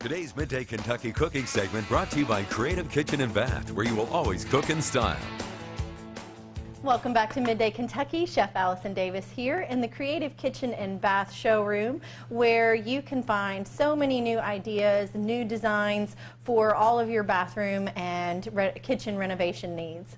Today's Midday Kentucky cooking segment brought to you by Creative Kitchen and Bath, where you will always cook in style. Welcome back to Midday Kentucky. Chef Allison Davis here in the Creative Kitchen and Bath showroom, where you can find so many new ideas, new designs for all of your bathroom and kitchen renovation needs.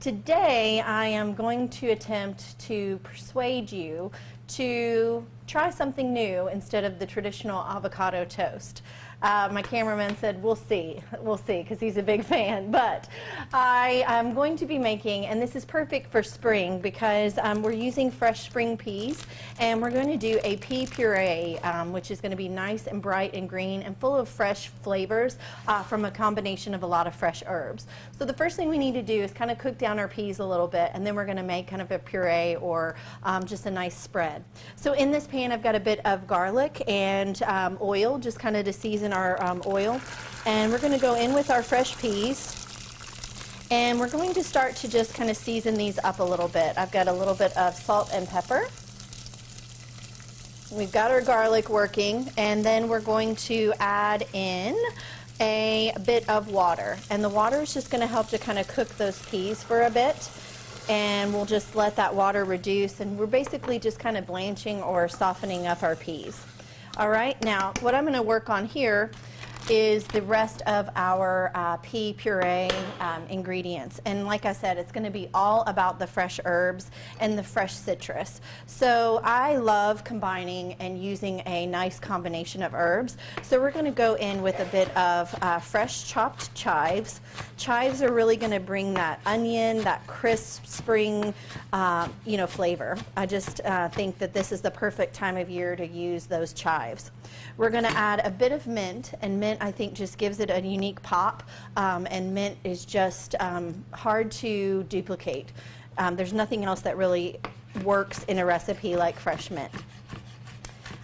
Today I am going to attempt to persuade you to try something new instead of the traditional avocado toast. My cameraman said, we'll see, because he's a big fan. But I am going to be making, and this is perfect for spring because we're using fresh spring peas, and we're going to do a pea puree, which is going to be nice and bright and green and full of fresh flavors from a combination of a lot of fresh herbs. So the first thing we need to do is kind of cook down our peas a little bit, and then we're going to make kind of a puree or just a nice spread. So in this pan, I've got a bit of garlic and oil, just kind of to season our oil, and we're going to go in with our fresh peas, and we're going to start to just kind of season these up a little bit. I've got a little bit of salt and pepper. We've got our garlic working, and then we're going to add in a bit of water, and the water is just going to help to kind of cook those peas for a bit, and we'll just let that water reduce, and we're basically just kind of blanching or softening up our peas. All right, now what I'm going to work on here is the rest of our pea puree ingredients. And like I said, it's going to be all about the fresh herbs and the fresh citrus. So I love combining and using a nice combination of herbs. So we're going to go in with a bit of fresh chopped chives. Chives are really going to bring that onion, that crisp spring flavor. I just think that this is the perfect time of year to use those chives. We're going to add a bit of mint, and mint I think just gives it a unique pop, and mint is just hard to duplicate. There's nothing else that really works in a recipe like fresh mint.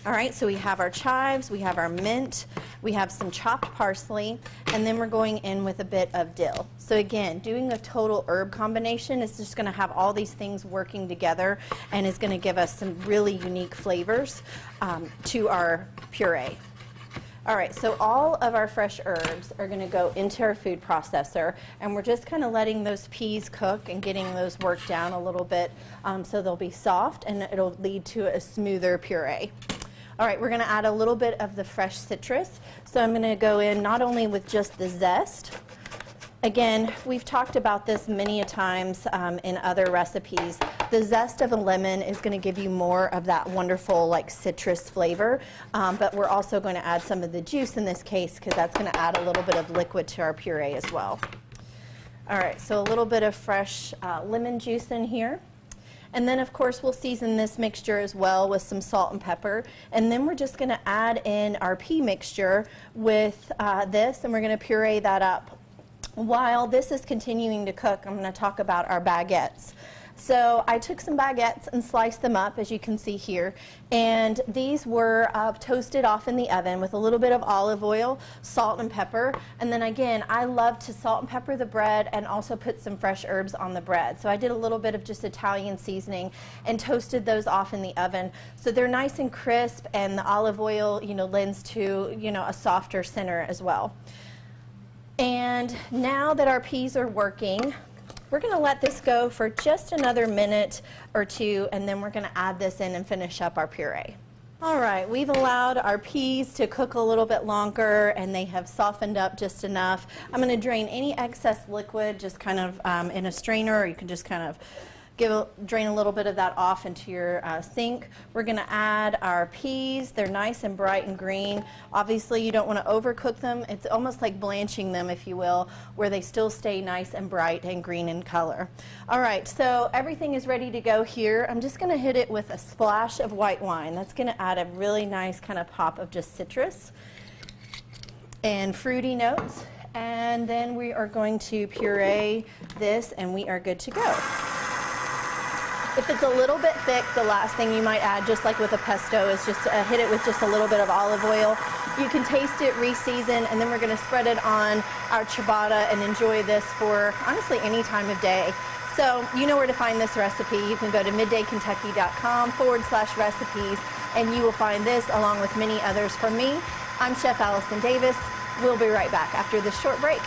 All right, so we have our chives, we have our mint, we have some chopped parsley, and then we're going in with a bit of dill. So again, doing a total herb combination is just going to have all these things working together and is going to give us some really unique flavors to our puree. All right, so all of our fresh herbs are going to go into our food processor, and we're just kind of letting those peas cook and getting those worked down a little bit so they'll be soft, and it'll lead to a smoother puree. All right, we're going to add a little bit of the fresh citrus. So I'm going to go in not only with just the zest. Again, we've talked about this many a times in other recipes. The zest of a lemon is going to give you more of that wonderful like citrus flavor, but we're also going to add some of the juice in this case because that's going to add a little bit of liquid to our puree as well. All right, so a little bit of fresh lemon juice in here. And then, of course, we'll season this mixture as well with some salt and pepper. And then we're just going to add in our pea mixture with this, and we're going to puree that up. While this is continuing to cook, I'm going to talk about our baguettes. So I took some baguettes and sliced them up, as you can see here, and these were toasted off in the oven with a little bit of olive oil, salt and pepper, and then again, I love to salt and pepper the bread and also put some fresh herbs on the bread. So I did a little bit of just Italian seasoning and toasted those off in the oven. So they're nice and crisp, and the olive oil, lends to, a softer center as well. And now that our peas are working, we're going to let this go for just another minute or two, and then we're going to add this in and finish up our puree. All right, we've allowed our peas to cook a little bit longer, and they have softened up just enough. I'm going to drain any excess liquid just kind of in a strainer, or you can just kind of drain a little bit of that off into your sink. We're going to add our peas. They're nice and bright and green. Obviously, you don't want to overcook them. It's almost like blanching them, if you will, where they still stay nice and bright and green in color. All right, so everything is ready to go here. I'm just going to hit it with a splash of white wine. That's going to add a really nice kind of pop of just citrus and fruity notes. And then we are going to puree this, and we are good to go. If it's a little bit thick, the last thing you might add, just like with a pesto, is just hit it with just a little bit of olive oil. You can taste it, re-season, and then we're going to spread it on our ciabatta and enjoy this for, honestly, any time of day. So you know where to find this recipe. You can go to middaykentucky.com/recipes, and you will find this along with many others from me I'm Chef Allison Davis. We'll be right back after this short break.